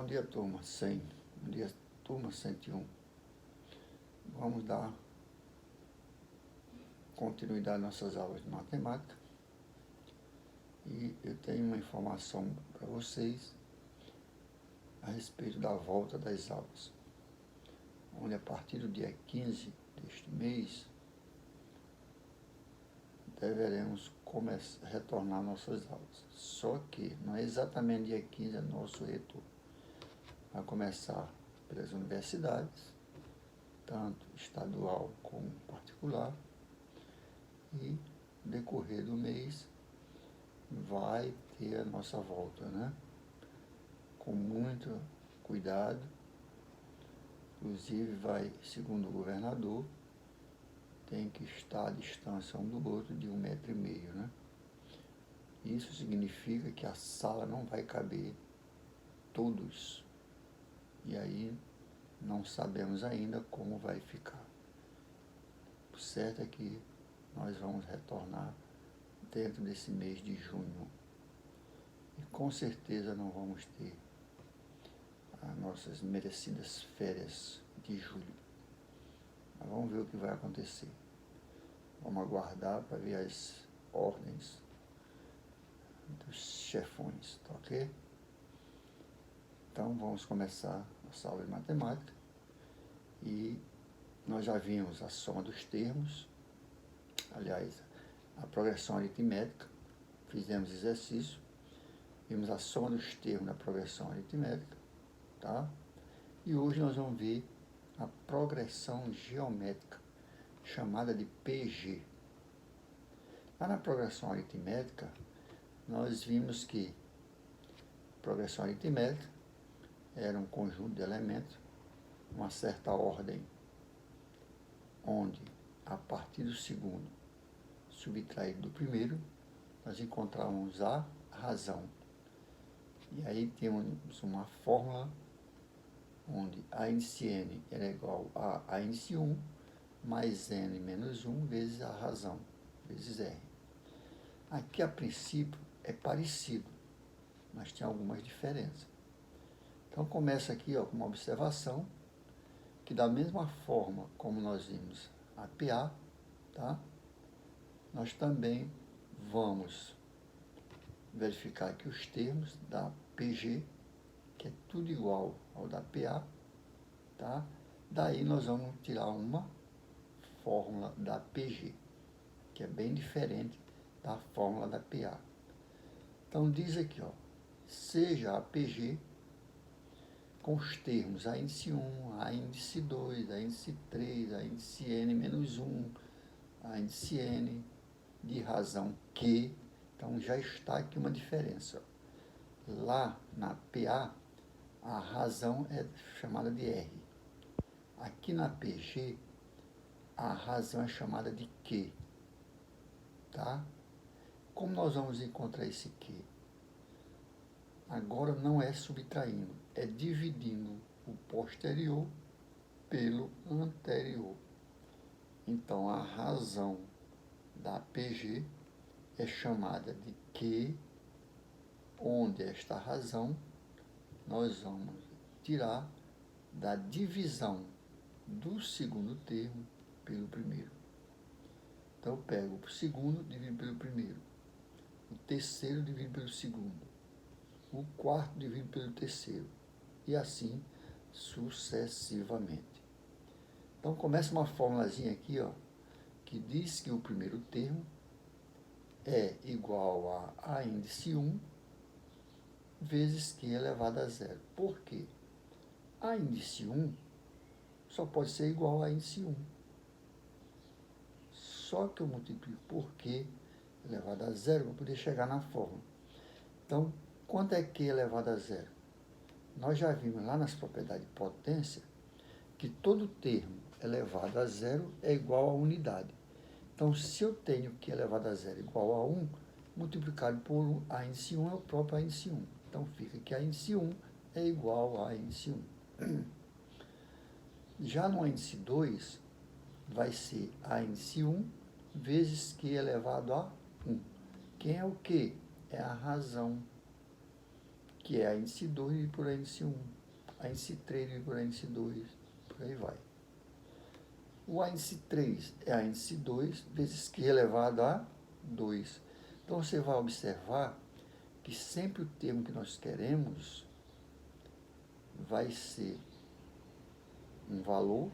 Bom dia, turma 100. Bom dia, turma 101. Vamos dar continuidade às nossas aulas de matemática. E eu tenho uma informação para vocês a respeito da volta das aulas, onde a partir do dia 15 deste mês deveremos retornar nossas aulas. Só que não é exatamente dia 15 é nosso retorno. Vai começar pelas universidades, tanto estadual como particular, e no decorrer do mês vai ter a nossa volta, né? Com muito cuidado, inclusive vai, segundo o governador, tem que estar à distância um do outro de 1,5 metro, né? Isso significa que a sala não vai caber todos. E aí não sabemos ainda como vai ficar. O certo é que nós vamos retornar dentro desse mês de junho. E com certeza não vamos ter as nossas merecidas férias de julho. Mas vamos ver o que vai acontecer. Vamos aguardar para ver as ordens dos chefões, tá ok? Então vamos começar a aula de matemática. E nós já vimos a soma dos termos, aliás, a progressão aritmética, fizemos exercício, vimos a soma dos termos na progressão aritmética, tá? E hoje nós vamos ver a progressão geométrica, chamada de PG. Lá na progressão aritmética, nós vimos que a progressão aritmética era um conjunto de elementos, uma certa ordem, onde, a partir do segundo subtraído do primeiro, nós encontramos a razão. E aí temos uma fórmula onde a índice n era igual a índice 1 mais n menos 1 vezes a razão, vezes r. Aqui, a princípio, é parecido, mas tem algumas diferenças. Então, começa aqui com uma observação, que da mesma forma como nós vimos a PA, tá? Nós também vamos verificar aqui os termos da PG, que é tudo igual ao da PA, tá? Daí nós vamos tirar uma fórmula da PG, que é bem diferente da fórmula da PA. Então diz aqui, ó, seja a PG com os termos a índice 1, a índice 2, a índice 3, a índice n menos 1, a índice n de razão Q. Então já está aqui uma diferença. Lá na PA, a razão é chamada de R. Aqui na PG, a razão é chamada de Q. Tá? Como nós vamos encontrar esse Q? Agora não é subtraindo, é dividindo o posterior pelo anterior. Então, a razão da PG é chamada de Q, onde esta razão nós vamos tirar da divisão do segundo termo pelo primeiro. Então, eu pego o segundo, divido pelo primeiro. O terceiro, divido pelo segundo. O quarto, divido pelo terceiro. E assim sucessivamente. Então, começa uma formulazinha aqui, ó, que diz que o primeiro termo é igual a índice 1 vezes Q elevado a zero. Por quê? A índice 1 só pode ser igual a índice 1. Só que eu multiplico por Q elevado a zero para poder chegar na fórmula. Então, quanto é Q elevado a zero? Nós já vimos lá nas propriedades de potência que todo termo elevado a zero é igual a unidade. Então, se eu tenho Q elevado a zero igual a 1, multiplicado por a índice 1 é o próprio a índice 1. Então, fica que a índice 1 é igual a índice 1. Já no índice 2, vai ser a índice 1 vezes Q elevado a 1. Quem é o Q? É a razão. que é a índice 2 dividido por a índice 1. A índice 3 dividido por a índice 2, por aí vai. O índice 3 é a índice 2 vezes Q elevado a 2. Então, você vai observar que sempre o termo que nós queremos vai ser um valor,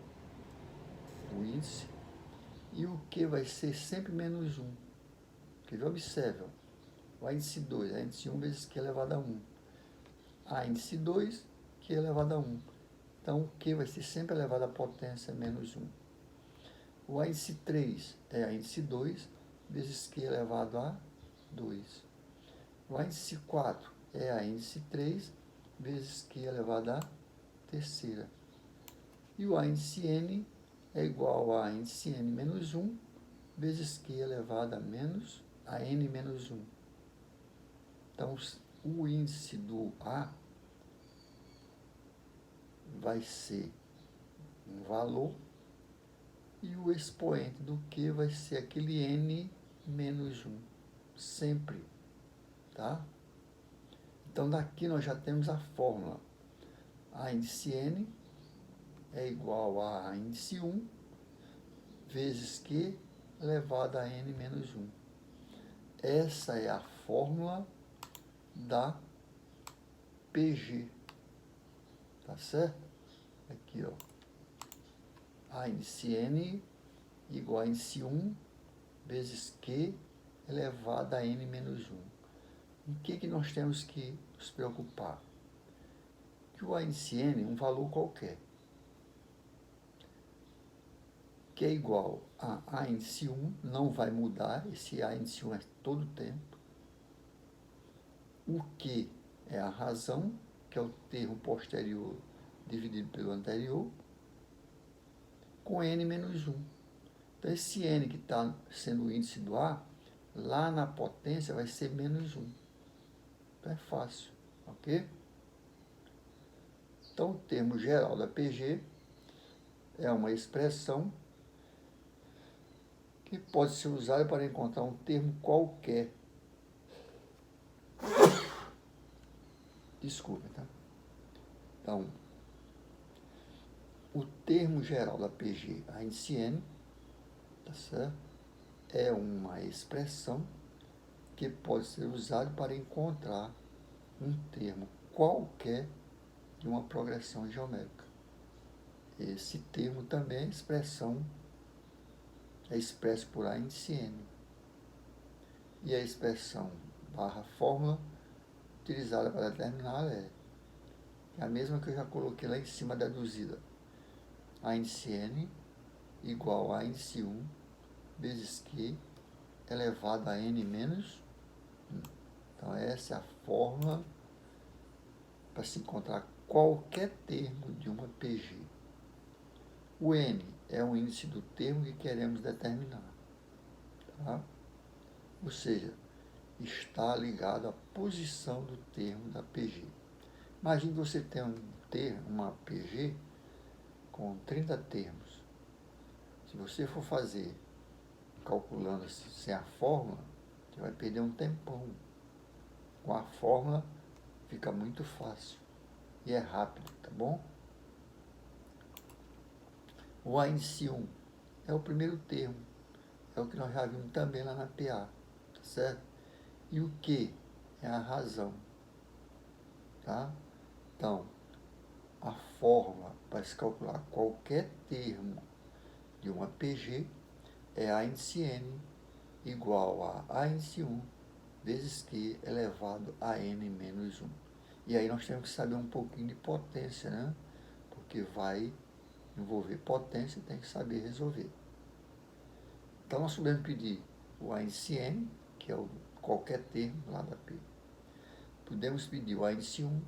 o índice, e o Q vai ser sempre menos 1. Quer ver? Observe. O índice 2 é índice 1 vezes Q elevado a 1. A índice 2, Q elevado a 1. Então, o Q vai ser sempre elevado à potência menos 1. O índice 3 é a índice 2 vezes Q elevado a 2. O índice 4 é a índice 3 vezes Q elevado a terceira. E o índice N é igual a índice N menos 1 vezes Q elevado a N menos 1. Então, o índice do A vai ser um valor e o expoente do Q vai ser aquele N menos 1, sempre, tá? Então, daqui nós já temos a fórmula. A índice N é igual a índice 1 vezes Q elevado a N menos 1. Essa é a fórmula da PG, tá certo? Aqui, ó. A índice N igual a índice 1 vezes Q elevado a N menos 1. Em que nós temos que nos preocupar? Que o índice N, um valor qualquer, que é igual a índice 1, não vai mudar, esse a índice 1 é todo o tempo. O Q é a razão, que é o termo posterior dividido pelo anterior, com N menos 1. Então, esse N que está sendo o índice do A, lá na potência vai ser menos 1. Então, é fácil, ok? Então, o termo geral da PG é uma expressão que pode ser usada para encontrar um termo qualquer. Desculpa, tá? Então, o termo geral da PG, a índice N, tá certo? É uma expressão que pode ser usada para encontrar um termo qualquer de uma progressão geométrica. Esse termo também é expressão, é expresso por a índice N. E a expressão barra fórmula utilizada para determinar é a mesma que eu já coloquei lá em cima deduzida. A índice N igual a índice 1 vezes Q elevado a N menos 1. Então, essa é a fórmula para se encontrar qualquer termo de uma PG. O N é o índice do termo que queremos determinar. Tá? Ou seja, está ligado à posição do termo da PG. Imagine que você tem uma PG com 30 termos. Se você for fazer calculando sem a fórmula, você vai perder um tempão. Com a fórmula fica muito fácil e é rápido, tá bom? O A índice 1 é o primeiro termo, é o que nós já vimos também lá na PA, tá certo? E o Q é a razão, tá? Então, a fórmula para se calcular qualquer termo de uma PG é A índice N igual a índice 1 vezes Q elevado a N menos 1. E aí nós temos que saber um pouquinho de potência, né? Porque vai envolver potência e tem que saber resolver. Então, nós podemos pedir o A índice N, que é qualquer termo lá da P. Podemos pedir o A índice 1,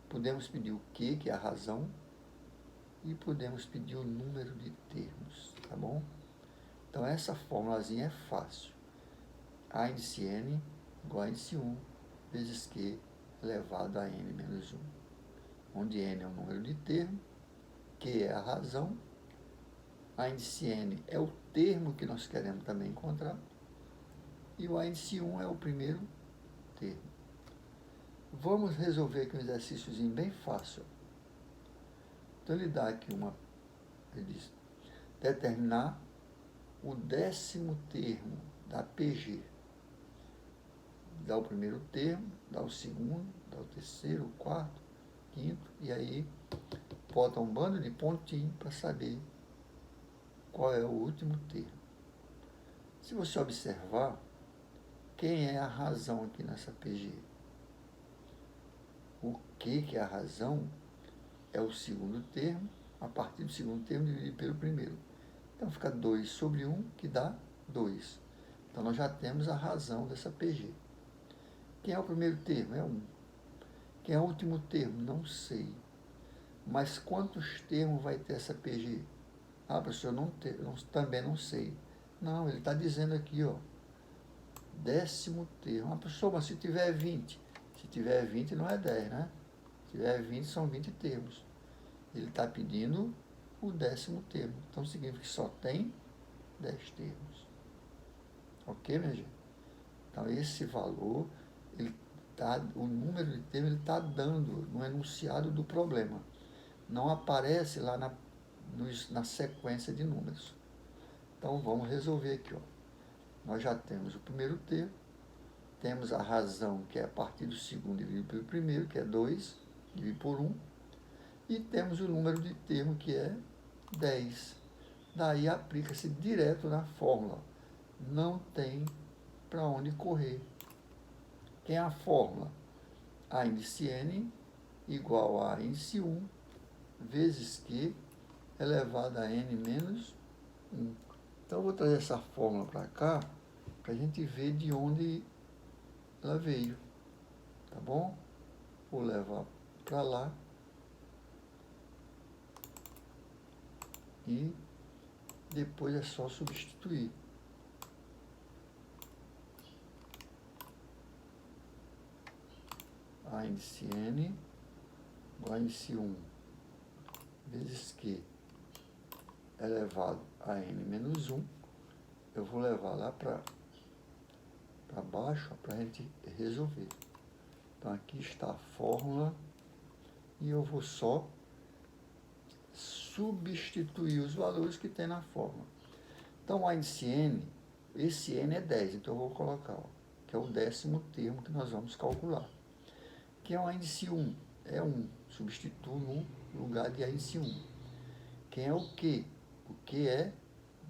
podemos pedir o Q, que é a razão, e podemos pedir o número de termos, tá bom? Então, essa formulazinha é fácil. A índice N igual a índice 1 vezes Q elevado a N menos 1. Onde N é o número de termo, Q é a razão, a índice N é o termo que nós queremos também encontrar, e o A índice 1 é o primeiro termo. Vamos resolver aqui um exercíciozinho bem fácil. Então ele dá aqui ele diz, determinar o 10º termo da PG. Dá o primeiro termo, dá o segundo, dá o terceiro, o quarto, quinto, e aí bota um bando de pontinho para saber qual é o último termo. Se você observar, quem é a razão aqui nessa PG? O que é a razão? É o segundo termo, a partir do segundo termo dividido pelo primeiro. Então fica 2 sobre 1, que dá 2. Então nós já temos a razão dessa PG. Quem é o primeiro termo? É 1. Quem é o último termo? Não sei. Mas quantos termos vai ter essa PG? Ah, professor, também não sei. Não, ele está dizendo aqui, ó, 10º termo. Ah, professor, mas se tiver 20? Se tiver 20 não é 10, né? Se tiver 20 são 20 termos. Ele está pedindo o 10º termo. Então significa que só tem 10 termos. Ok, minha gente? Então esse valor, o número de termos ele está dando no enunciado do problema. Não aparece lá na sequência de números. Então vamos resolver aqui, ó. Nós já temos o primeiro termo, temos a razão, que é a partir do segundo dividido pelo primeiro, que é 2, dividido por 1, e temos o número de termo, que é 10. Daí aplica-se direto na fórmula. Não tem para onde correr. Quem é a fórmula? A índice n igual a índice 1 vezes q elevado a n menos 1. Então, eu vou trazer essa fórmula para cá, para a gente ver de onde ela veio, tá bom? Vou levar para lá e depois é só substituir. A índice n igual a índice 1 vezes q elevado a n menos 1. Eu vou levar lá para baixo para a gente resolver. Então, aqui está a fórmula e eu vou só substituir os valores que tem na fórmula. Então, a índice n, esse n é 10, então eu vou colocar, ó, que é o 10º termo que nós vamos calcular. Que é o índice 1? É 1, substituo no lugar de índice 1. Quem é o Q? O Q é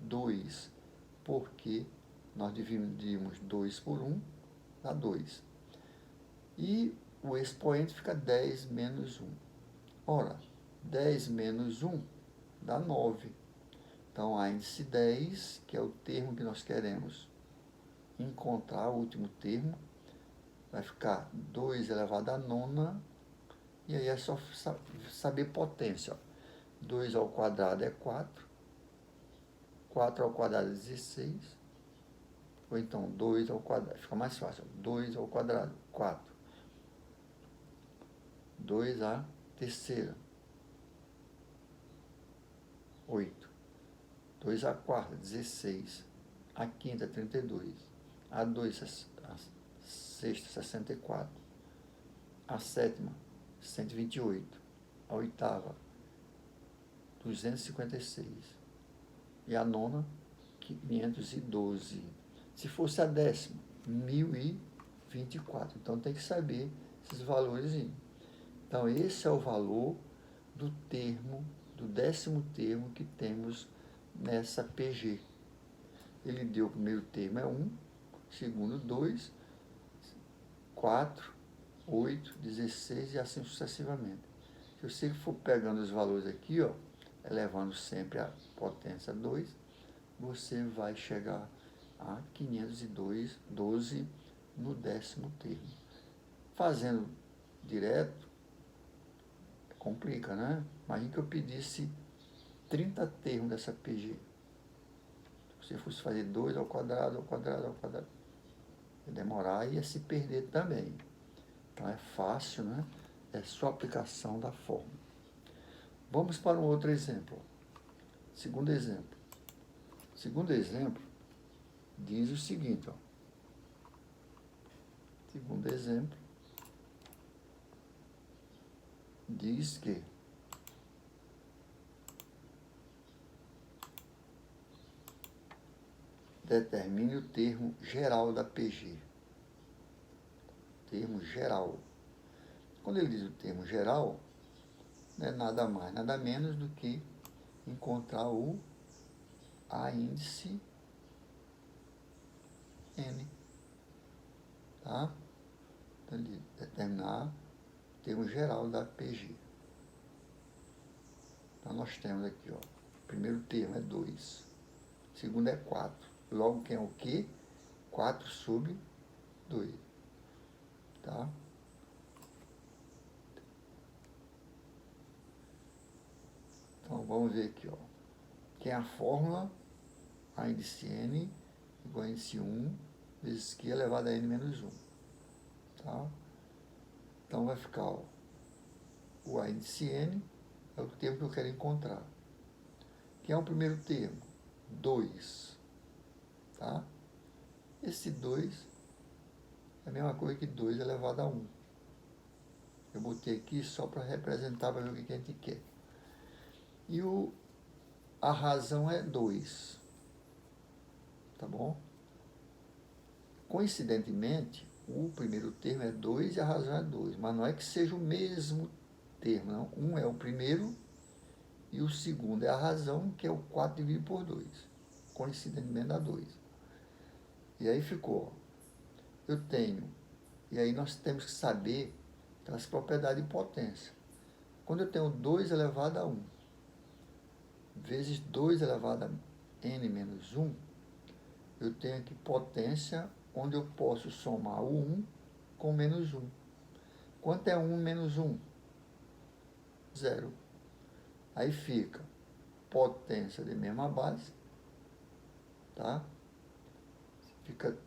2, porque nós dividimos 2 por 1, dá 2. E o expoente fica 10 menos 1. Ora, 10 menos 1 dá 9. Então, a índice 10, que é o termo que nós queremos encontrar, o último termo, vai ficar 2 elevado a nona, e aí é só saber potência. 2 ao quadrado é 4, 4 ao quadrado é 16, ou então 2 ao quadrado, fica mais fácil, 2 ao quadrado, 4. 2 à terceira, 8. 2 à quarta, 16. A quinta, 32. A 2, a sexta, 64. A sétima, 128. A oitava, 256. E a nona, 512. Se fosse a décima, 1024. Então tem que saber esses valores. Então esse é o valor do termo, do 10º termo que temos nessa PG. Ele deu o primeiro termo é 1, segundo 2, 4, 8, 16 e assim sucessivamente. Se você for pegando os valores aqui, ó, elevando sempre a potência 2, você vai chegar a 512 no 10º termo. Fazendo direto, complica, né? Imagina que eu pedisse 30 termos dessa PG. Se você fosse fazer 2 ao quadrado, ia demorar e ia se perder também. Então é fácil, né? É só aplicação da fórmula. Vamos para um outro exemplo. Segundo exemplo. Segundo exemplo diz o seguinte, ó. Segundo exemplo diz que determine o termo geral da PG. Termo geral. Quando ele diz o termo geral, não é nada mais, nada menos do que encontrar a índice N. Tá? Então, ele determinar o termo geral da PG. Então, nós temos aqui, ó, o primeiro termo é 2, o segundo é 4. Logo, quem é o quê? 4 sobre 2. Tá? Então, vamos ver aqui, ó. Que é a fórmula A índice N igual a índice 1 vezes Q elevado a N menos 1. Tá? Então, vai ficar, ó, o A índice N é o termo que eu quero encontrar. Que é o primeiro termo? 2. Tá? Esse 2 é a mesma coisa que 2 elevado a 1. Eu botei aqui só para representar, para ver o que a gente quer. E a razão é 2. Tá bom? Coincidentemente, o primeiro termo é 2 e a razão é 2. Mas não é que seja o mesmo termo, não. Um é o primeiro e o segundo é a razão, que é o 4 dividido por 2. Coincidentemente dá 2. E aí ficou, eu tenho, e aí nós temos que saber as propriedades de potência. Quando eu tenho 2 elevado a 1 vezes 2 elevado a n menos 1, eu tenho aqui potência onde eu posso somar o 1 com menos 1. Quanto é 1 menos 1? 0. Aí fica potência de mesma base, tá? Fica,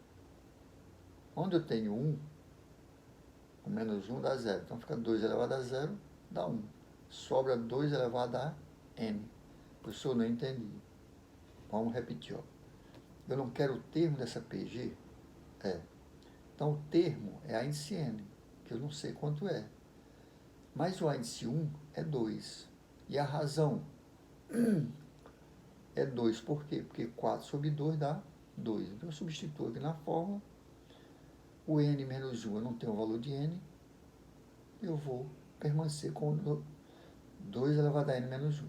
onde eu tenho 1, o menos 1 dá 0. Então fica 2 elevado a 0, dá 1. Sobra 2 elevado a n. Professor, não entendi. Vamos repetir, ó. Eu não quero o termo dessa PG? Então, o termo é a índice N, que eu não sei quanto é. Mas o índice 1 é 2. E a razão é 2. Por quê? Porque 4 sobre 2 dá 2. Então, eu substituo aqui na fórmula. O N menos 1, eu não tenho o valor de N. Eu vou permanecer com 2 elevado a N menos 1.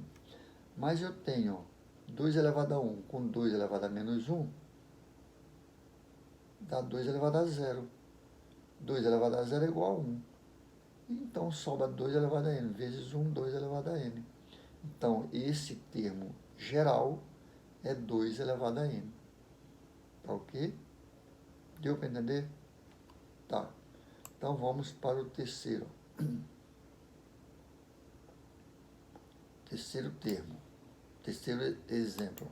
Mas eu tenho, ó, 2 elevado a 1 com 2 elevado a menos 1, dá 2 elevado a 0. 2 elevado a 0 é igual a 1. Então, sobra 2 elevado a n, vezes 1, 2 elevado a n. Então, esse termo geral é 2 elevado a n. Tá ok? Deu para entender? Tá. Então, vamos para o terceiro. Terceiro termo. Terceiro exemplo.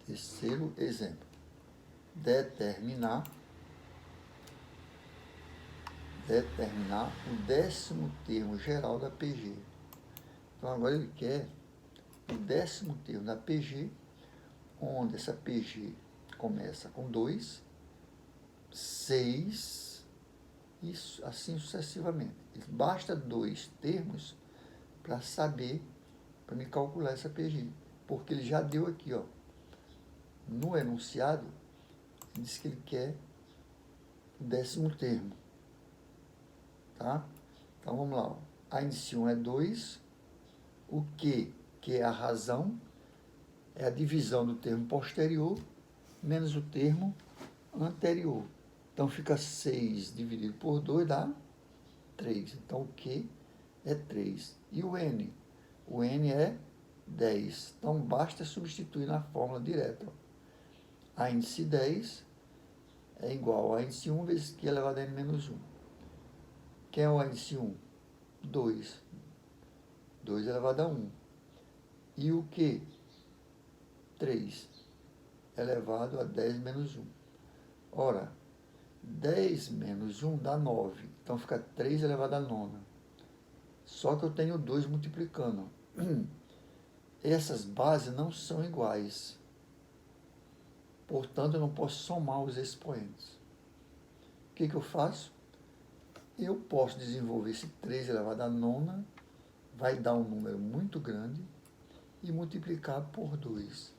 Terceiro exemplo. Determinar o 10º termo geral da PG. Então, agora ele quer o 10º termo da PG, onde essa PG começa com 2, 6 e assim sucessivamente. Basta 2 termos para saber, para me calcular essa PG. Porque ele já deu aqui, ó, no enunciado, ele diz que ele quer o 10º termo. Tá? Então, vamos lá. Ó. A índice 1 é 2. O que é a razão, é a divisão do termo posterior, menos o termo anterior. Então, fica 6 dividido por 2 dá 3. Então, o que é 3. E o N? O N é 10. Então, basta substituir na fórmula direta. Ó. A índice 10 é igual a índice 1 vezes Q elevado a N menos 1. Quem é o índice 1? 2. 2 elevado a 1. E o Q? 3 elevado a 10 menos 1. Ora, 10 menos 1 dá 9. Então, fica 3 elevado a 9. Só que eu tenho 2 multiplicando. Essas bases não são iguais. Portanto, eu não posso somar os expoentes. O que eu faço? eu posso desenvolver esse 3 elevado à nona, vai dar um número muito grande, e multiplicar por 2.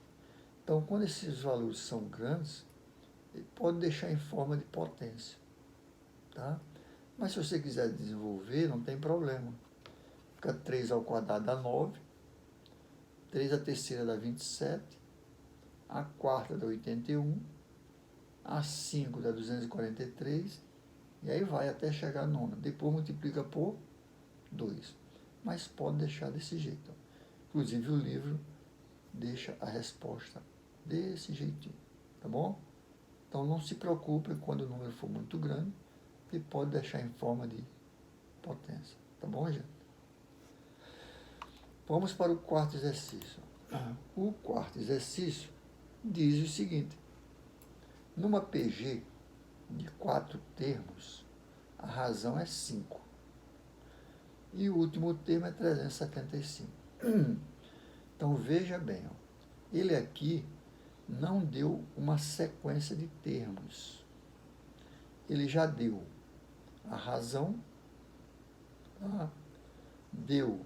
Então, quando esses valores são grandes, ele pode deixar em forma de potência. Tá? Mas se você quiser desenvolver, não tem problema. Fica 3 ao quadrado dá 9, 3 à terceira dá 27, a quarta dá 81, a 5 dá 243, e aí vai até chegar a nona. Depois multiplica por 2. Mas pode deixar desse jeito. Inclusive o livro deixa a resposta desse jeitinho, tá bom? Então não se preocupe quando o número for muito grande, que pode deixar em forma de potência, tá bom, gente? Vamos para o quarto exercício. O quarto exercício diz o seguinte: numa PG de 4 termos, a razão é 5 e o último termo é 375. Então veja bem, ó, ele aqui não deu uma sequência de termos. Ele já deu a razão, tá? Deu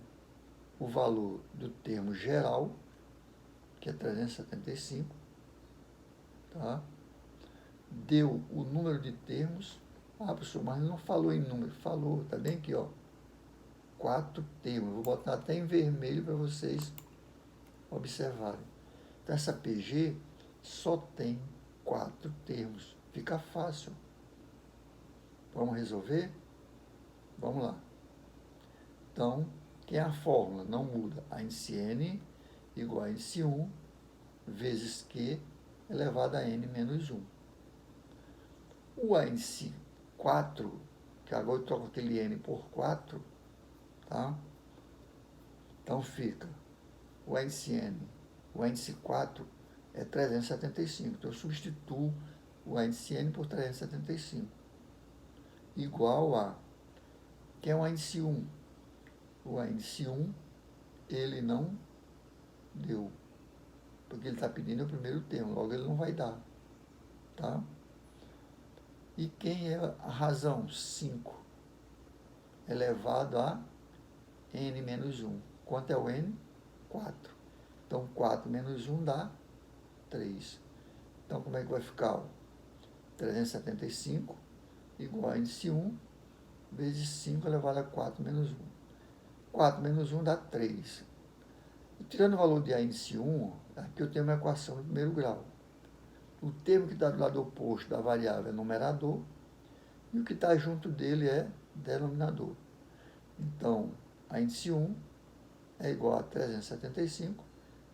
o valor do termo geral, que é 375, tá? Deu o número de termos. Ah, professor, mas não falou em número. Falou, tá bem aqui, ó. 4 termos. Vou botar até em vermelho para vocês observarem. Então, essa PG só tem 4 termos. Fica fácil. Vamos resolver? Vamos lá. Então, que é a fórmula? Não muda. A índice n igual a índice 1 vezes q elevado a n menos 1. O índice 4, que agora eu troco aquele n por 4, tá? Então fica o índice n, o índice 4 é 375. Então eu substituo o índice n por 375. Igual a, que é o índice 1. O índice 1, ele não deu, porque ele está pedindo o primeiro termo, logo ele não vai dar, tá? E quem é a razão? 5 elevado a n menos 1. Quanto é o n? 4. Então, 4 menos 1 dá 3. Então, como é que vai ficar? 375 igual a índice 1 vezes 5 elevado a 4 menos 1. 4 menos 1 dá 3. E tirando o valor de a índice 1, aqui eu tenho uma equação no primeiro grau. O termo que está do lado oposto da variável é numerador e o que está junto dele é denominador. Então, a índice 1 é igual a 375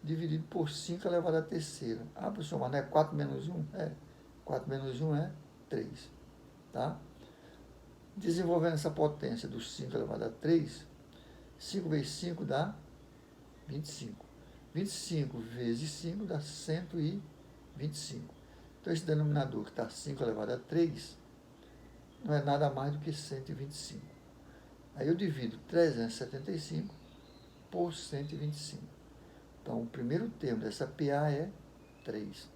dividido por 5 elevado à terceira. Ah, professor, mas não é 4 menos 1? É. 4 menos 1 é 3. Tá? Desenvolvendo essa potência do 5 elevado a 3, 5 vezes 5 dá 25. 25 vezes 5 dá 125. Então, esse denominador que está 5 elevado a 3 não é nada mais do que 125. Aí eu divido 375 por 125. Então, o primeiro termo dessa PA é 3.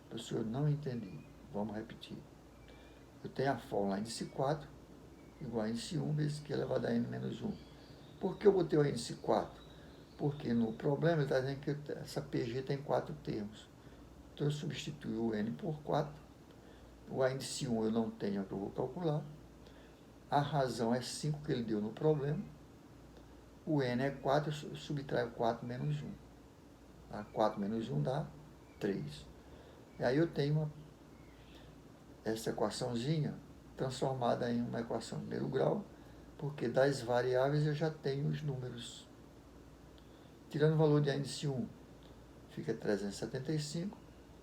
Professor, eu não entendi. Vamos repetir. Eu tenho a fórmula índice 4 igual a índice 1 vezes q elevado a n menos 1. Por que eu botei o índice 4? Porque no problema ele está dizendo que essa PG tem 4 termos. Então, eu substituo o n por 4. O índice 1 eu não tenho, que eu vou calcular. A razão é 5 que ele deu no problema. O n é 4, eu subtraio 4 menos 1. Tá? 4 menos 1 dá 3. E aí eu tenho essa equaçãozinha transformada em uma equação de primeiro grau, porque das variáveis eu já tenho os números. Tirando o valor de índice 1, fica 375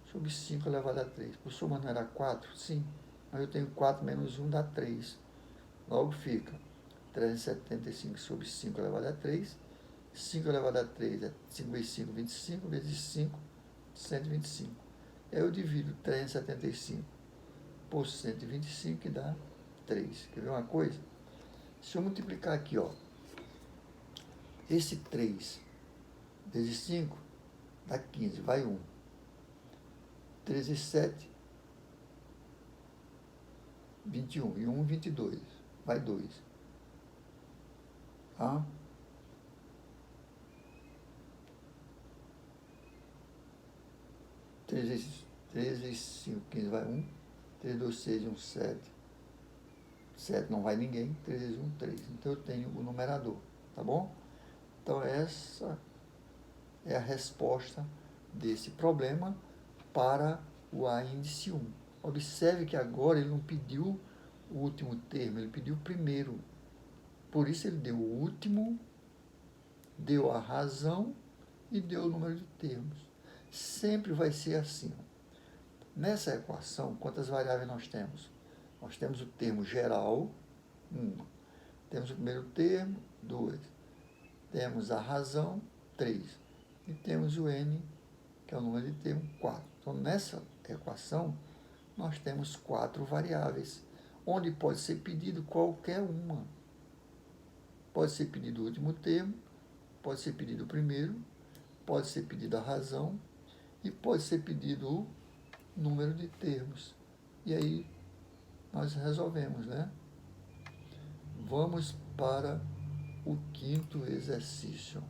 sobre 5 elevado a 3. Por suma não era 4? Sim. Mas eu tenho 4 menos 1 dá 3. Logo fica 375 sobre 5 elevado a 3. 5 elevado a 3 é 5 vezes 5, 25, vezes 5, 125. Aí eu divido 375 por 125, que dá 3. Quer ver uma coisa? Se eu multiplicar aqui, ó, esse 3 vezes 5 dá 15, vai 1. 3 vezes 7, 21. E 1, 22. vai 2. Tá? 3 vezes 5, 15 vai 1. 3, 2, 6, 1, 7. 7 não vai ninguém. 3 vezes 1, 3. Então eu tenho o numerador. Tá bom? Então essa é a resposta desse problema para o A índice 1. Observe que agora ele não pediu o último termo, ele pediu o primeiro. Por isso ele deu o último, deu a razão e deu o número de termos. Sempre vai ser assim. Nessa equação, quantas variáveis nós temos? Nós temos o termo geral, 1. Temos o primeiro termo, 2. Temos a razão, 3. E temos o n, que é o número de termo, 4. Então, nessa equação, nós temos 4 variáveis, onde pode ser pedido qualquer uma. Pode ser pedido o último termo, pode ser pedido o primeiro, pode ser pedido a razão e pode ser pedido o número de termos. E aí nós resolvemos, né? Vamos para o quinto exercício.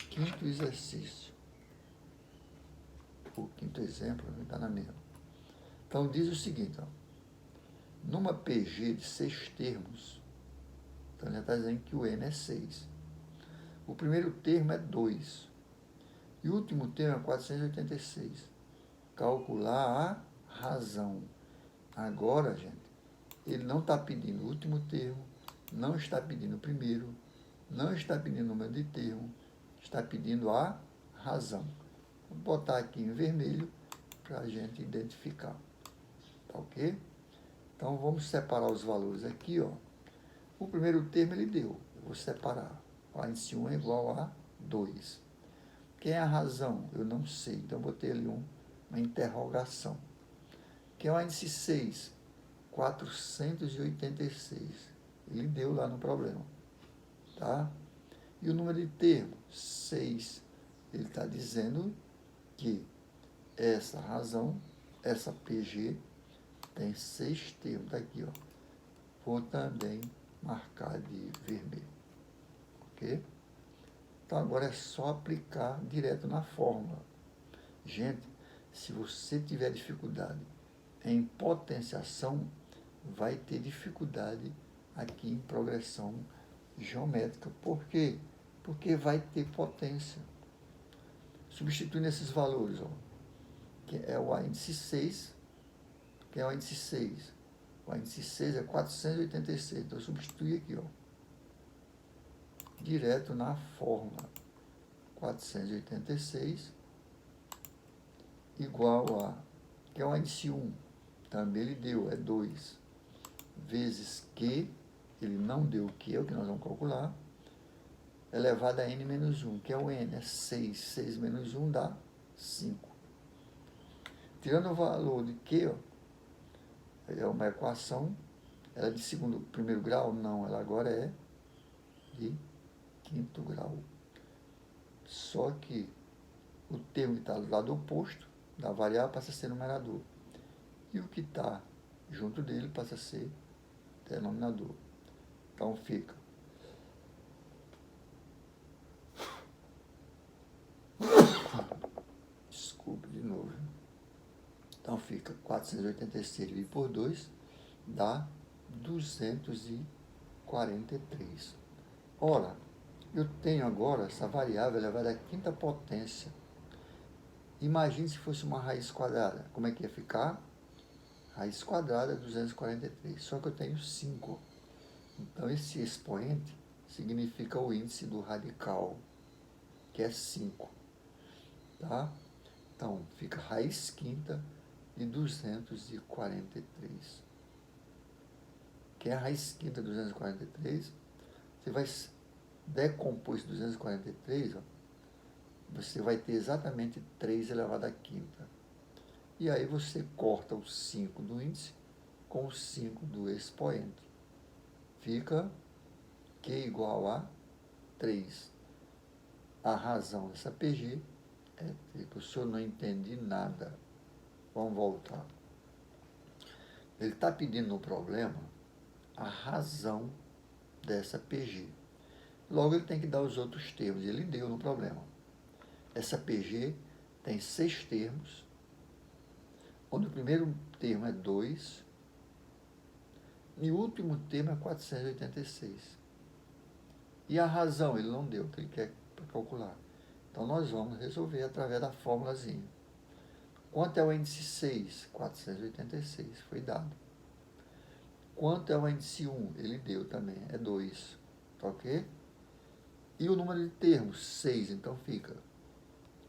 Quinto exercício. O quinto exemplo está na mesma. Então diz o seguinte, ó, numa PG de 6 termos, então já está dizendo que o n é 6. O primeiro termo é 2. E o último termo é 486. Calcular a razão. Agora, gente, ele não está pedindo o último termo, não está pedindo o primeiro, não está pedindo o número de termo, está pedindo a razão. Vou botar aqui em vermelho para a gente identificar. Tá ok? Então, vamos separar os valores aqui, ó. O primeiro termo ele deu. Eu vou separar. O índice 1 é igual a 2. Quem é a razão? Eu não sei. Então, eu botei ali uma interrogação. Quem é o índice 6? 486. Ele deu lá no problema. Tá? E o número de termo? 6. Ele está dizendo que essa razão, essa PG, tem 6 termos. Está aqui, ó. Vou também marcar de vermelho. Ok? Então, agora é só aplicar direto na fórmula. Gente, se você tiver dificuldade em potenciação, vai ter dificuldade aqui em progressão geométrica. Por quê? Porque vai ter potência. Substituindo esses valores, ó, que é o índice 6, que é o índice 6. O índice 6 é 486. Então, eu substitui aqui, ó, direto na fórmula. 486 igual a, que é o índice 1, também ele deu, é 2, vezes Q, ele não deu o que é o que nós vamos calcular, elevado a n menos 1, que é o n, é 6. 6 menos 1 dá 5. Tirando o valor de Q, ó, é uma equação, ela é de primeiro grau? Não, ela agora é de quinto grau. Só que o termo que está do lado oposto da variável passa a ser numerador. E o que está junto dele passa a ser denominador. Então fica desculpe de novo. Então fica 486 dividido por 2 dá 243. Ora, eu tenho agora essa variável elevada à quinta potência. Imagine se fosse uma raiz quadrada. Como é que ia ficar? Raiz quadrada é 243. Só que eu tenho 5. Então, esse expoente significa o índice do radical, que é 5. Tá? Então, fica raiz quinta de 243. Que é a raiz quinta de 243. Você vai decompor esse 243, ó, você vai ter exatamente 3 elevado à quinta. E aí você corta o 5 do índice com o 5 do expoente. Fica Q igual a 3. A razão dessa PG é 3. O senhor não entende nada. Vamos voltar. Ele está pedindo no problema a razão dessa PG. Logo, ele tem que dar os outros termos, e ele deu no problema. Essa PG tem 6 termos, onde o primeiro termo é 2, e o último termo é 486. E a razão ele não deu, que ele quer calcular. Então, nós vamos resolver através da fórmulazinha. Quanto é o índice 6? 486, foi dado. Quanto é o índice 1? Ele deu também, é 2. Tá ok? E o número de termos? 6. Então, fica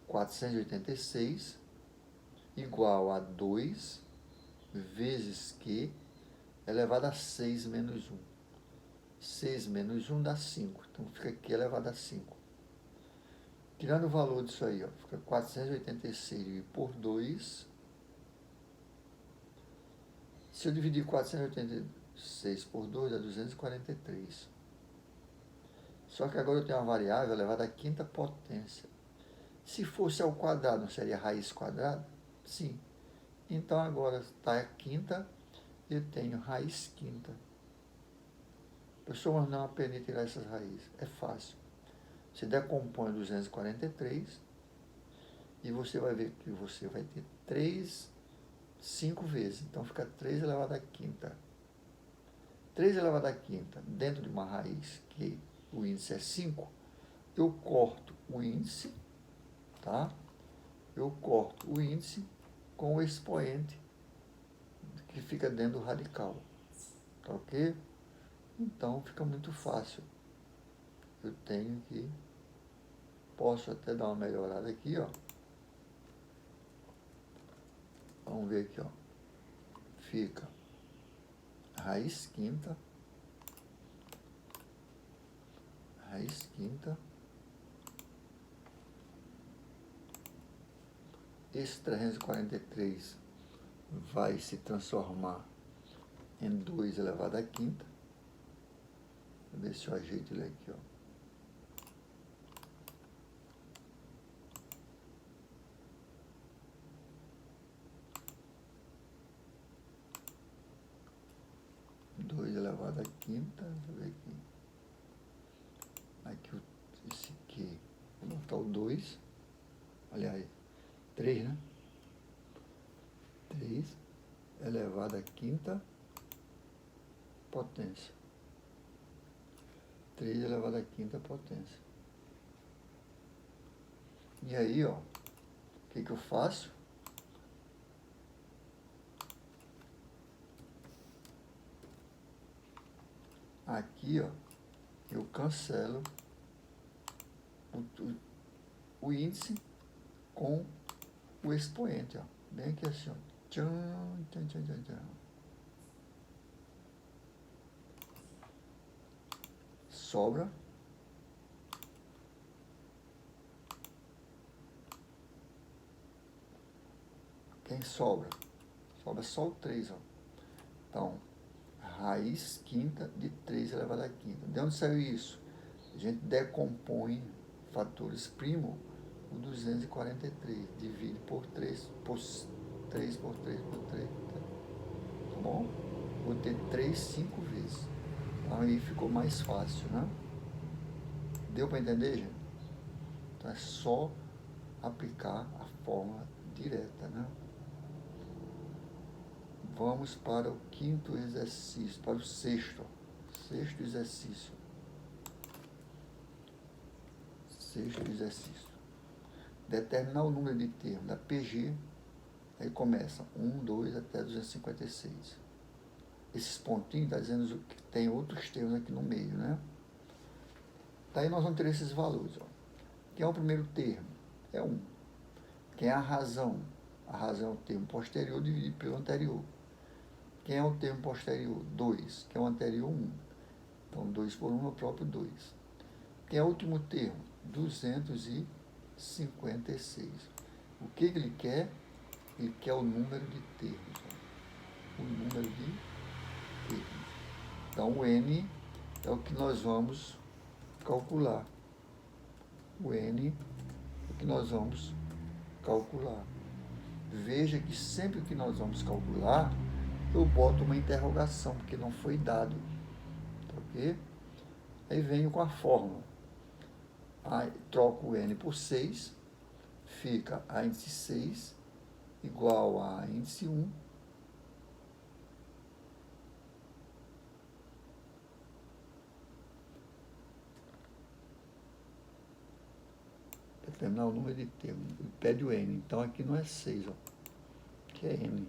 486 igual a 2 vezes Q elevado a 6 menos 1. 6 menos 1 dá 5. Então, fica Q elevado a 5. Tirando o valor disso aí, ó, fica 486 por 2. Se eu dividir 486 por 2, dá 243. Só que agora eu tenho uma variável elevada à quinta potência. Se fosse ao quadrado, não seria raiz quadrada? Sim. Então, agora está a quinta, eu tenho raiz quinta. Pessoas não aprendem a tirar essas raízes. É fácil. Você decompõe 243 e você vai ver que você vai ter 5 vezes. Então, fica 3 elevado à quinta. 3 elevado à quinta, dentro de uma raiz que o índice é 5, eu corto o índice, tá? Eu corto o índice com o expoente que fica dentro do radical. Tá ok? Então, fica muito fácil. Eu tenho que... Posso até dar uma melhorada aqui, ó. Vamos ver aqui, ó. Fica raiz quinta. Raiz quinta. Esse 343 vai se transformar em 2 elevado à quinta. Vou ver se eu ajeito ele aqui, ó. Elevado à quinta, deixa eu ver aqui. Aqui esse aqui, vou botar o 2, aliás, 3, né? 3 elevado à quinta potência. 3 elevado à quinta potência. E aí, ó, o que eu faço? Aqui, ó, eu cancelo o índice com o expoente, ó. Bem aqui assim, ó. Tchan, tchan, tchan, tchan, tchan. Sobra. Quem sobra? Sobra só o 3, ó. Então, raiz quinta de 3 elevado à quinta. De onde saiu isso? A gente decompõe fatores primo, o 243. Divide por 3, por 3, por 3, por 3. Tá bom? Vou ter 3, 5 vezes. Aí ficou mais fácil, né? Deu para entender, gente? Então é só aplicar a fórmula direta, né? Vamos para o quinto exercício, para o sexto exercício. Sexto exercício. Determinar o número de termos da PG, aí começa 1, 2 até 256. Esses pontinhos estão dizendo que tem outros termos aqui no meio, né? Daí nós vamos ter esses valores, ó. Quem é o primeiro termo? É 1. Quem é a razão? A razão é o termo posterior dividido pelo anterior. Quem é o termo posterior? 2. Quem é o anterior? 1. Então, 2 por 1 é o próprio 2. Quem é o último termo? 256. O que ele quer? Ele quer o número de termos. Ó. O número de termos. Então, o N é o que nós vamos calcular. O N é o que nós vamos calcular. Veja que sempre que nós vamos calcular, eu boto uma interrogação, porque não foi dado. quê. Aí venho com a fórmula. Aí, troco o n por 6, fica a índice 6 igual a índice 1 para terminar o número de termos. Ele pede o n, então aqui não é 6, ó, que é n.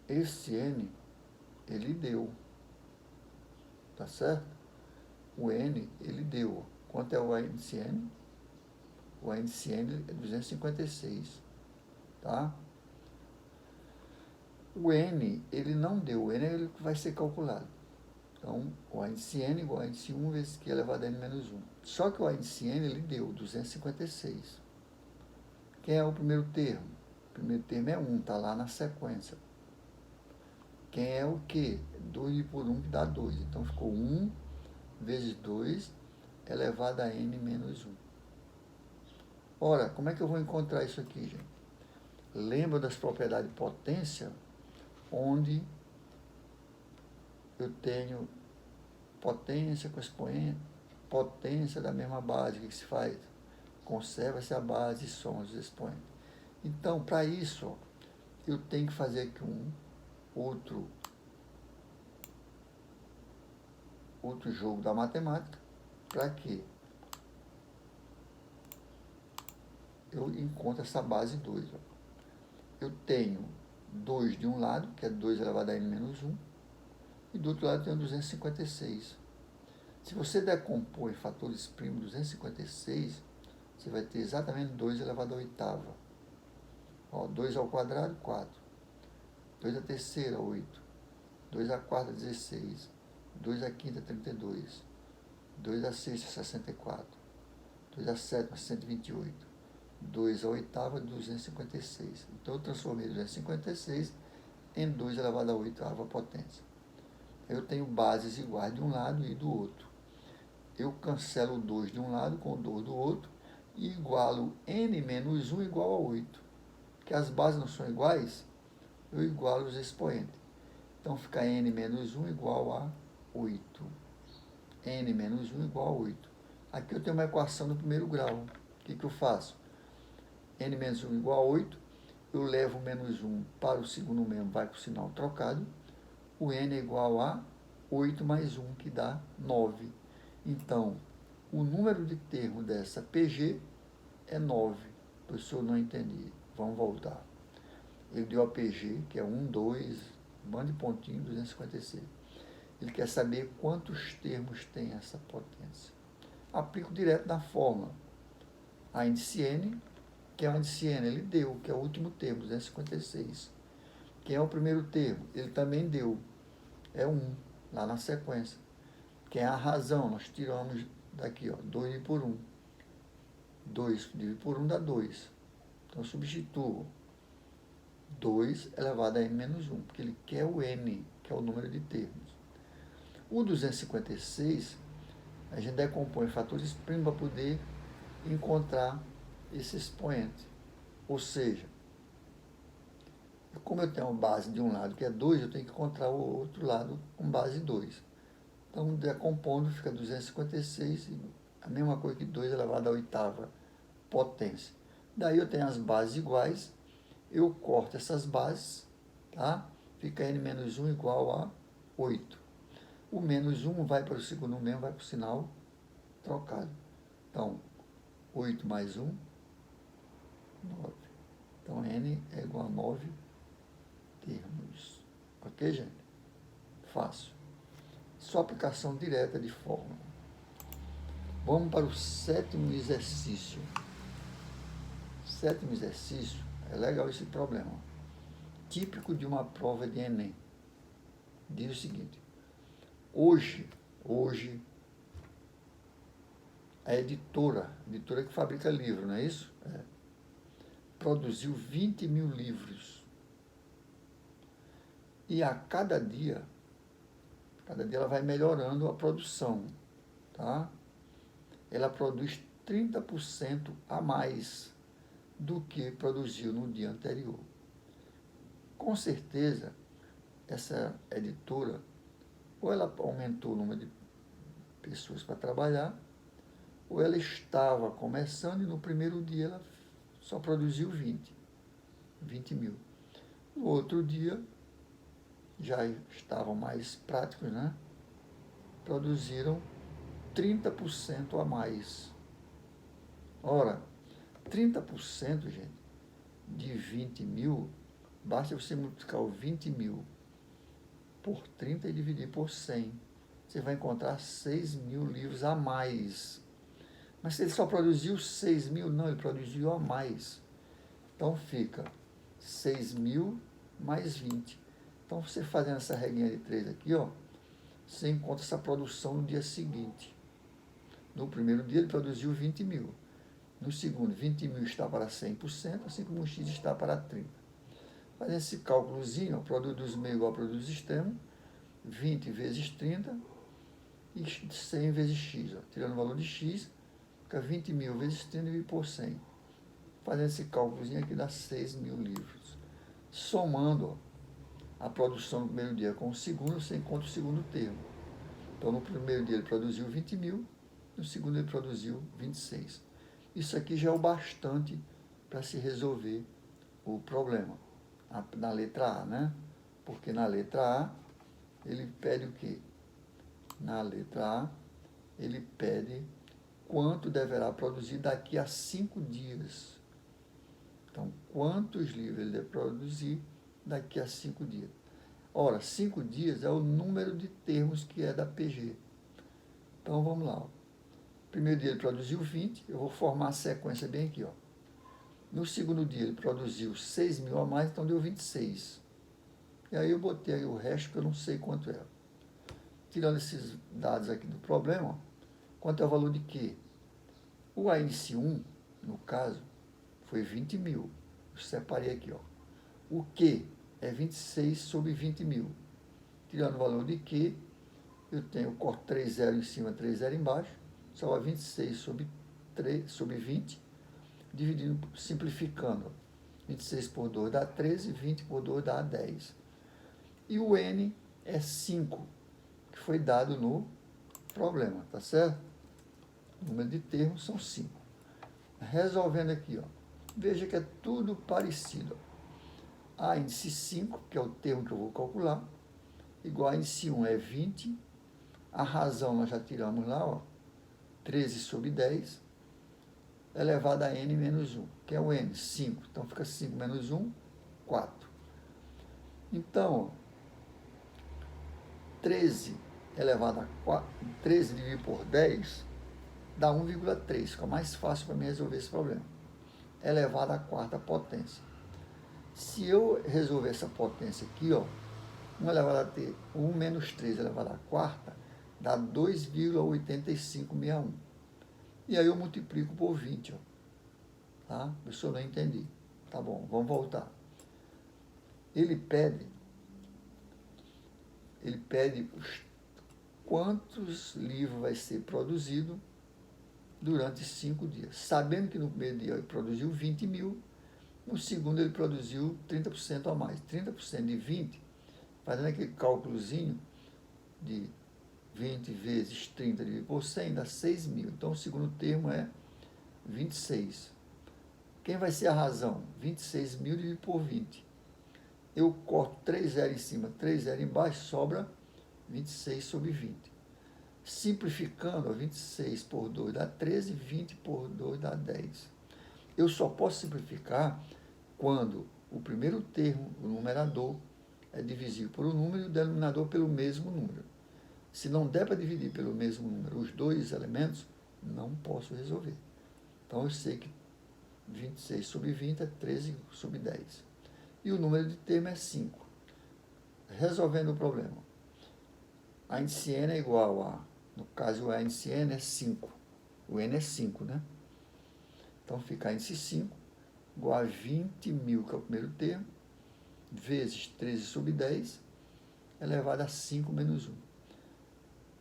Esse n, ele deu, tá certo? O n, ele deu. Quanto é o índice n? O índice n é 256, tá? O n, ele não deu. O n é ele que vai ser calculado. Então, o índice n igual a índice 1 vezes q elevado a n menos 1. Só que o índice n, ele deu 256. Quem é o primeiro termo? O primeiro termo é 1, está lá na sequência. Quem é o q? 2 por 1 que dá 2. Então, ficou 1 vezes 2 elevado a n menos 1. Ora, como é que eu vou encontrar isso aqui, gente? Lembra das propriedades de potência, onde eu tenho potência com expoente, potência da mesma base. O que se faz? Conserva-se a base e soma os expoentes. Então, para isso, ó, eu tenho que fazer aqui outro jogo da matemática, para que eu encontro essa base 2. Ó. Eu tenho 2 de um lado, que é 2 elevado a n menos 1, e do outro lado eu tenho 256. Se você decompor em fatores primos 256, você vai ter exatamente 2 elevado à oitava. Ó, 2 ao quadrado, 4. 2 à terceira, 8. 2 à quarta, 16. 2 à quinta, 32. 2 à sexta, 64. 2 à sétima, 128. 2 à oitava, 256. Então, eu transformei 256 em 2 elevado à oitava potência. Eu tenho bases iguais de um lado e do outro. Eu cancelo o 2 de um lado com o 2 do outro e igualo n menos 1 igual a 8. Porque as bases não são iguais, eu igualo os expoentes. Então, fica n menos 1 igual a 8. N menos 1 igual a 8. Aqui eu tenho uma equação do primeiro grau. O que eu faço? N menos 1 igual a 8. Eu levo o menos 1 para o segundo membro, vai com o sinal trocado. O n é igual a 8 mais 1, que dá 9. Então, o número de termos dessa PG é 9. Professor, não entendi. Vamos voltar. Ele deu a PG, que é 1, 2, bando de pontinho, 256. Ele quer saber quantos termos tem essa potência. Aplico direto na fórmula. A índice n, que é o índice n, ele deu, que é o último termo, 256. Quem é o primeiro termo? Ele também deu. É 1, lá na sequência. Quem é a razão? Nós tiramos daqui, ó, 2 por 1. 2 dividido por 1 dá 2. Então, eu substituo 2 elevado a n menos 1, porque ele quer o n, que é o número de termos. O 256, a gente decompõe em fatores primos para poder encontrar esse expoente. Ou seja, como eu tenho uma base de um lado que é 2, eu tenho que encontrar o outro lado com base 2. Então, decompondo, fica 256, a mesma coisa que 2 elevado à oitava potência. Daí eu tenho as bases iguais, eu corto essas bases, tá? Fica n menos 1 igual a 8. O menos 1 vai para o segundo membro, vai para o sinal trocado. Então, 8 mais 1, 9. Então, n é igual a 9 termos. Ok, gente? Fácil. Só aplicação direta de fórmula. Vamos para o sétimo exercício. Sétimo exercício, é legal esse problema. Típico de uma prova de Enem. Diz o seguinte: hoje, a editora que fabrica livro, não é isso? Produziu 20 mil livros. E a cada dia ela vai melhorando a produção, tá? Ela produz 30% a mais do que produziu no dia anterior. Com certeza, essa editora, ou ela aumentou o número de pessoas para trabalhar, ou ela estava começando e no primeiro dia ela só produziu 20 mil. No outro dia, já estavam mais práticos, né? Produziram 30% a mais. Ora, 30%, gente, de 20 mil, basta você multiplicar o 20 mil por 30 e dividir por 100. Você vai encontrar 6 mil livros a mais. Mas se ele só produziu 6 mil, não, ele produziu a mais. Então fica 6 mil mais 20. Então você fazendo essa regrinha de 3 aqui, ó, você encontra essa produção no dia seguinte. No primeiro dia ele produziu 20 mil. No segundo, 20 mil está para 100%, assim como o X está para 30%. Fazendo esse cálculozinho, o produto dos meios igual ao produto dos extremos, 20 vezes 30 e 100 vezes X. Ó. Tirando o valor de X, fica 20 mil vezes 30 dividido por 100. Fazendo esse cálculozinho aqui dá 6 mil livros. Somando ó, a produção no primeiro dia com o segundo, você encontra o segundo termo. Então, no primeiro dia ele produziu 20 mil, no segundo ele produziu 26. Isso aqui já é o bastante para se resolver o problema. Na letra A, né? Porque na letra A, ele pede o quê? Na letra A, ele pede quanto deverá produzir daqui a 5 dias. Então, quantos livros ele deve produzir daqui a 5 dias? Ora, 5 dias é o número de termos que é da PG. Então, vamos lá. Ó. Primeiro dia ele produziu 20, eu vou formar a sequência bem aqui. Ó. No segundo dia ele produziu 6 mil a mais, então deu 26. E aí eu botei aí o resto que eu não sei quanto é. Tirando esses dados aqui do problema, ó, quanto é o valor de Q? O ANC1, no caso, foi 20 mil. Eu separei aqui. Ó. O Q é 26 sobre 20 mil. Tirando o valor de Q, eu tenho, corto 3 zeros em cima, 3 zeros embaixo. Só 26 sobre 20, dividindo, simplificando. 26 por 2 dá 13, 20 por 2 dá 10. E o N é 5, que foi dado no problema, tá certo? O número de termos são 5. Resolvendo aqui, ó, veja que é tudo parecido. A índice 5, que é o termo que eu vou calcular, igual a índice 1 é 20. A razão nós já tiramos lá, ó, 13 sobre 10, elevado a n menos 1, que é o n, 5. Então, fica 5 menos 1, 4. Então, 13 elevado a 4, 13 dividido por 10, dá 1,3. Fica mais fácil para mim resolver esse problema. Elevado à quarta potência. Se eu resolver essa potência aqui, ó, 1 elevado a 1 menos 3 elevado à quarta, dá 2,8561. E aí eu multiplico por 20, ó. Tá? Isso eu não entendi. Tá bom, vamos voltar. Ele pede quantos livros vai ser produzido durante 5 dias. Sabendo que no primeiro dia ele produziu 20 mil, no segundo ele produziu 30% a mais. 30% de 20, fazendo aquele cálculozinho de 20 vezes 30 dividido por 100, dá 6 mil. Então, o segundo termo é 26. Quem vai ser a razão? 26 mil dividido por 20. Eu corto 3 zeros em cima, 3 zeros embaixo, sobra 26 sobre 20. Simplificando, 26 por 2 dá 13, 20 por 2 dá 10. Eu só posso simplificar quando o primeiro termo, o numerador, é divisível por um número e o denominador pelo mesmo número. Se não der para dividir pelo mesmo número os dois elementos, não posso resolver. Então, eu sei que 26 sobre 20 é 13 sobre 10. E o número de termo é 5. Resolvendo o problema. A índice N é igual a, no caso, a índice N é 5. O N é 5, né? Então, fica a índice 5 igual a 20 mil, que é o primeiro termo, vezes 13 sobre 10, elevado a 5 menos 1.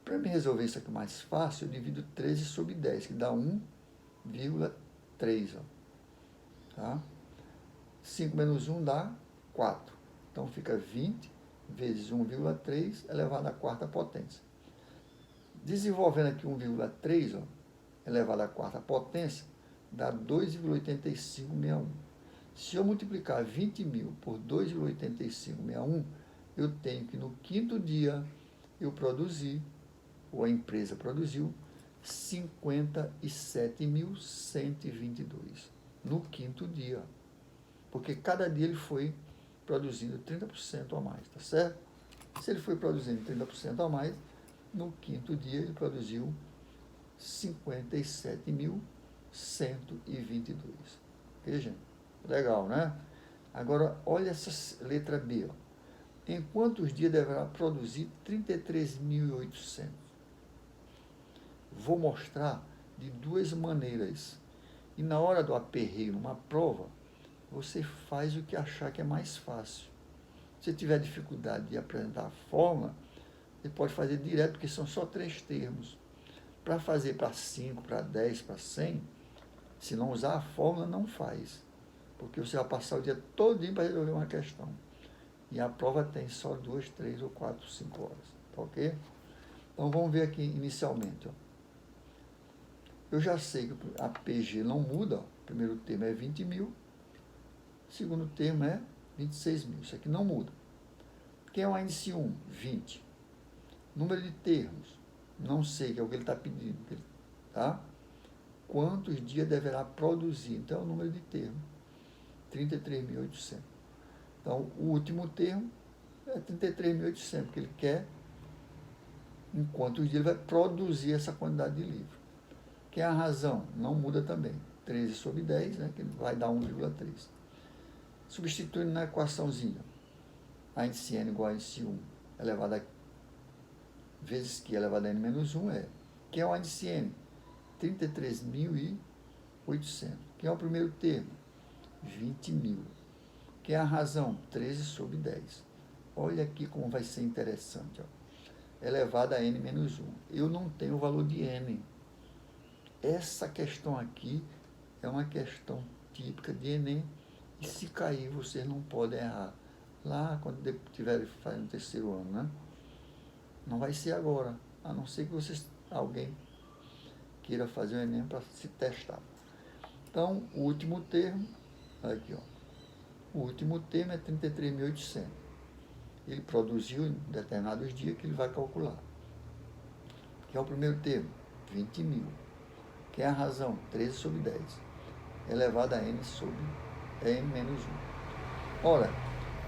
Para me resolver isso aqui mais fácil, eu divido 13 sobre 10, que dá 1,3. Tá? 5 menos 1 dá 4. Então fica 20 vezes 1,3 elevado à quarta potência. Desenvolvendo aqui 1,3, ó, elevado à quarta potência, dá 2,8561. Se eu multiplicar 20.000 por 2,8561, eu tenho que no quinto dia eu produzi, ou a empresa produziu, 57.122 no quinto dia. Porque cada dia ele foi produzindo 30% a mais, tá certo? Se ele foi produzindo 30% a mais, no quinto dia ele produziu 57.122. Ok, gente? Legal, né? Agora, olha essa letra B. Ó. Em quantos dias deverá produzir 33.800? Vou mostrar de duas maneiras. E na hora do aperreio, numa prova, você faz o que achar que é mais fácil. Se tiver dificuldade de apresentar a fórmula, você pode fazer direto, porque são só 3 termos. Para fazer para 5, para 10, para 100, se não usar a fórmula, não faz. Porque você vai passar o dia todinho para resolver uma questão. E a prova tem só 2, 3 ou 4, 5 horas. Tá ok? Então vamos ver aqui inicialmente. Ó. Eu já sei que a PG não muda. Ó. O primeiro termo é 20.000. O segundo termo é 26.000. Isso aqui não muda. Quem é o índice 1? 20. Número de termos. Não sei, que é o que ele está pedindo. Tá? Quantos dias deverá produzir? Então é o número de termos. 33.800. Então, o último termo é 33.800, porque ele quer em quantos dias ele vai produzir essa quantidade de livro. Que é a razão? Não muda também. 13 sobre 10, né, que vai dar 1,3. Substituindo na equaçãozinha, a índice n igual a índice 1 elevado a vezes Q elevado a n menos 1 é. Quem é o índice n? 33.800. Quem é o primeiro termo? 20.000. Que é a razão? 13 sobre 10. Olha aqui como vai ser interessante. Ó. Elevado a n menos 1. Eu não tenho o valor de n. Essa questão aqui é uma questão típica de Enem. E se cair, vocês não podem errar. Lá, quando estiverem fazendo o terceiro ano, né? Não vai ser agora. A não ser que vocês, alguém queira fazer o Enem para se testar. Então, o último termo, aqui, ó. O último termo é 33.800. Ele produziu em determinados dias que ele vai calcular. Que é o primeiro termo? 20.000. Que é a razão? 13 sobre 10. Elevado a n sobre n menos 1. Ora,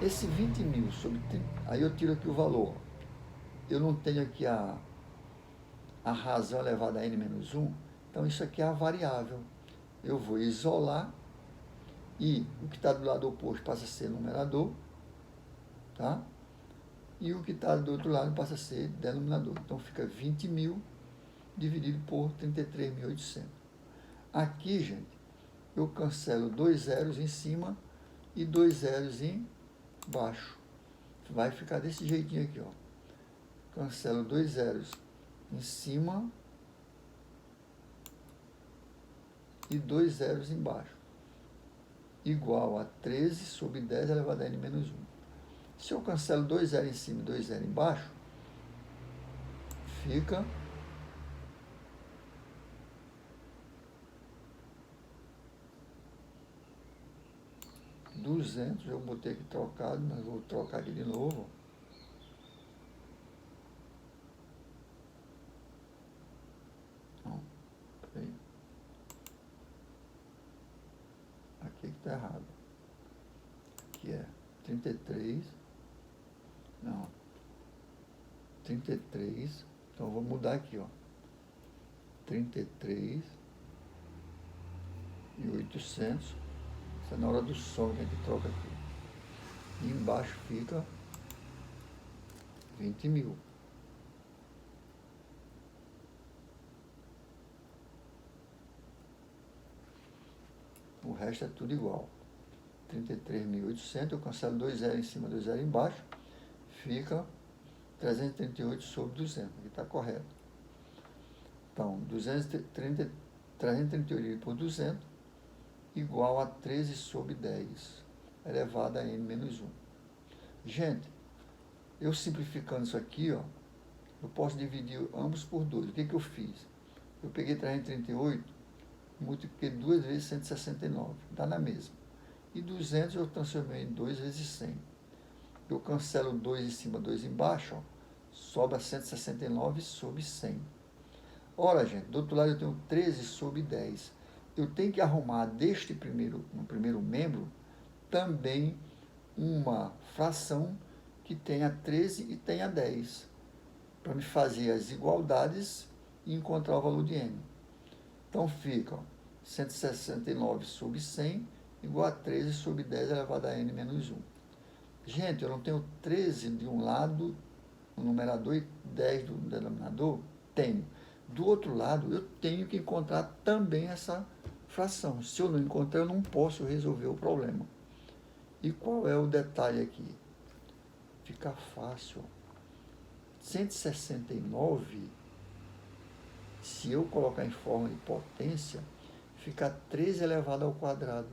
esse 20.000 sobre 30, aí eu tiro aqui o valor. Eu não tenho aqui a razão elevada a n menos 1. Então, isso aqui é a variável. Eu vou isolar. E o que está do lado oposto passa a ser numerador, tá? E o que está do outro lado passa a ser denominador. Então, fica 20.000 dividido por 33.800. Aqui, gente, eu cancelo 2 zeros em cima e 2 zeros embaixo. Vai ficar desse jeitinho aqui, ó. Cancelo 2 zeros em cima e 2 zeros embaixo. Igual a 13 sobre 10 elevado a n menos 1. Se eu cancelo 2 zeros em cima e 2 zeros embaixo, fica 200. Eu botei aqui trocado, mas vou trocar aqui de novo. Não, peraí. Aqui que está errado. Aqui é 33. Não. 33. Então, eu vou mudar aqui, ó. 33.800. Isso é na hora do som que a gente troca aqui. E embaixo fica 20.000. O resto é tudo igual. 33.800, eu cancelo 2 zeros em cima, 2 zeros embaixo, fica 338 sobre 200, aqui está correto. Então, 338 por 200, igual a 13 sobre 10, elevado a n menos 1. Gente, eu simplificando isso aqui, ó, eu posso dividir ambos por 2. O que eu fiz? Eu peguei 338, multipliquei 2 vezes 169, dá na mesma. E 200 eu transformei em 2 vezes 100. Eu cancelo 2 em cima, 2 embaixo, ó, sobra 169 sobre 100. Ora, gente, do outro lado eu tenho 13 sobre 10. Eu tenho que arrumar no primeiro membro, também uma fração que tenha 13 e tenha 10, para me fazer as igualdades e encontrar o valor de n. Então fica 169 sobre 100 igual a 13 sobre 10 elevado a n menos 1. Gente, eu não tenho 13 de um lado, no numerador, e 10 do denominador? Tenho. Do outro lado, eu tenho que encontrar também essa fração. Se eu não encontrar, eu não posso resolver o problema. E qual é o detalhe aqui? Fica fácil. 169, se eu colocar em forma de potência, fica 13 elevado ao quadrado.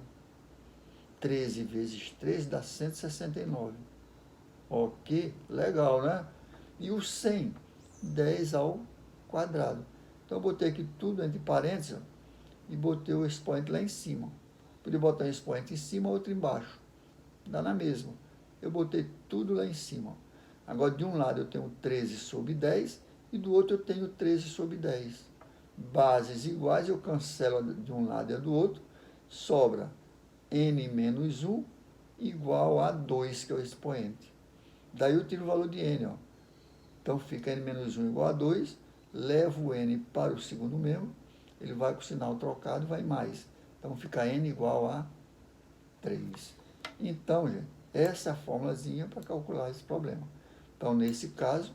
13 vezes 3 dá 169. Ok? Legal, né? E o 100, 10 ao quadrado. Então, eu botei aqui tudo entre parênteses e botei o expoente lá em cima. Podia botar um expoente em cima, outro embaixo. Dá na mesma. Eu botei tudo lá em cima. Agora, de um lado eu tenho 13 sobre 10 e do outro eu tenho 13 sobre 10. Bases iguais, eu cancelo de um lado e a do outro. Sobra n menos 1 igual a 2, que é o expoente. Daí eu tiro o valor de n. Ó. Então, fica n menos 1 igual a 2. Levo o n para o segundo membro. Ele vai com o sinal trocado e vai mais. Então, fica n igual a 3. Então, gente, essa é a formulazinha para calcular esse problema. Então, nesse caso,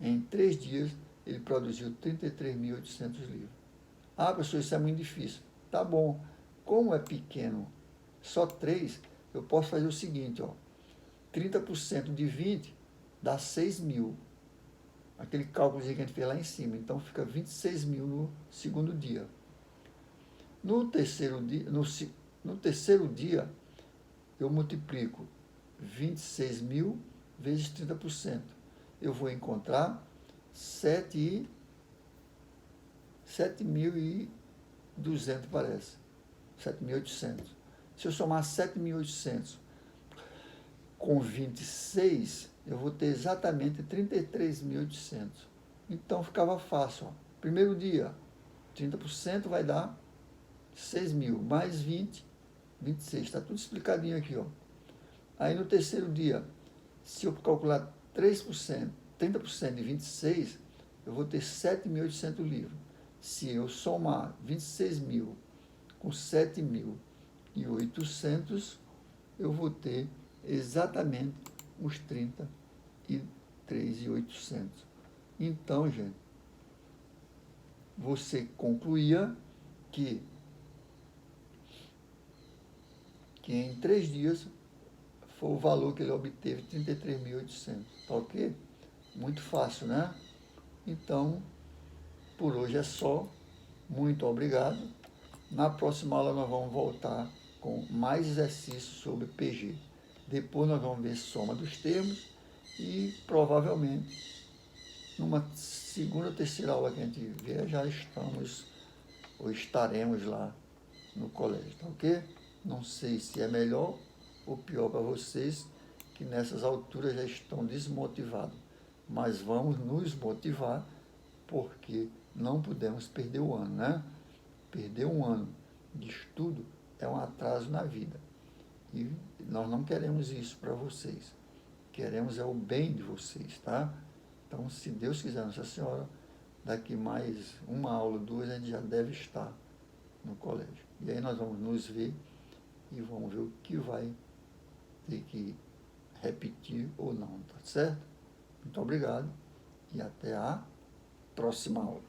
em 3 dias, ele produziu 33.800 livros. Ah, professor, isso é muito difícil. Tá bom. Como é pequeno, só 3, eu posso fazer o seguinte, ó. 30% de 20 dá 6.000. Aquele cálculo que a gente fez lá em cima. Então, fica 26.000 no segundo dia. No terceiro dia, eu multiplico 26.000 vezes 30%. Eu vou encontrar 7.200, parece. 7.800. Se eu somar 7.800 com 26, eu vou ter exatamente 33.800. Então, ficava fácil. Ó. Primeiro dia, 30% vai dar 6.000, mais 20, 26. Está tudo explicadinho aqui. Ó. Aí, no terceiro dia, se eu calcular 3%, 30% de 26, eu vou ter 7.800 livros. Se eu somar 26.000 com 7.800, eu vou ter exatamente os 33.800. Então, gente, você concluía que em 3 dias foi o valor que ele obteve, 33.800. Tá ok? Muito fácil, né? Então, por hoje é só. Muito obrigado. Na próxima aula nós vamos voltar com mais exercícios sobre PG. Depois nós vamos ver soma dos termos e provavelmente numa segunda ou terceira aula que a gente vier já estamos ou estaremos lá no colégio, tá ok? Não sei se é melhor ou pior para vocês que nessas alturas já estão desmotivados, mas vamos nos motivar porque não podemos perder o ano, né? Perder um ano de estudo é um atraso na vida. E nós não queremos isso para vocês. Queremos é o bem de vocês, tá? Então, se Deus quiser, Nossa Senhora, daqui mais uma aula, 2, a gente já deve estar no colégio. E aí nós vamos nos ver e vamos ver o que vai ter que repetir ou não, tá certo? Muito obrigado e até a próxima aula.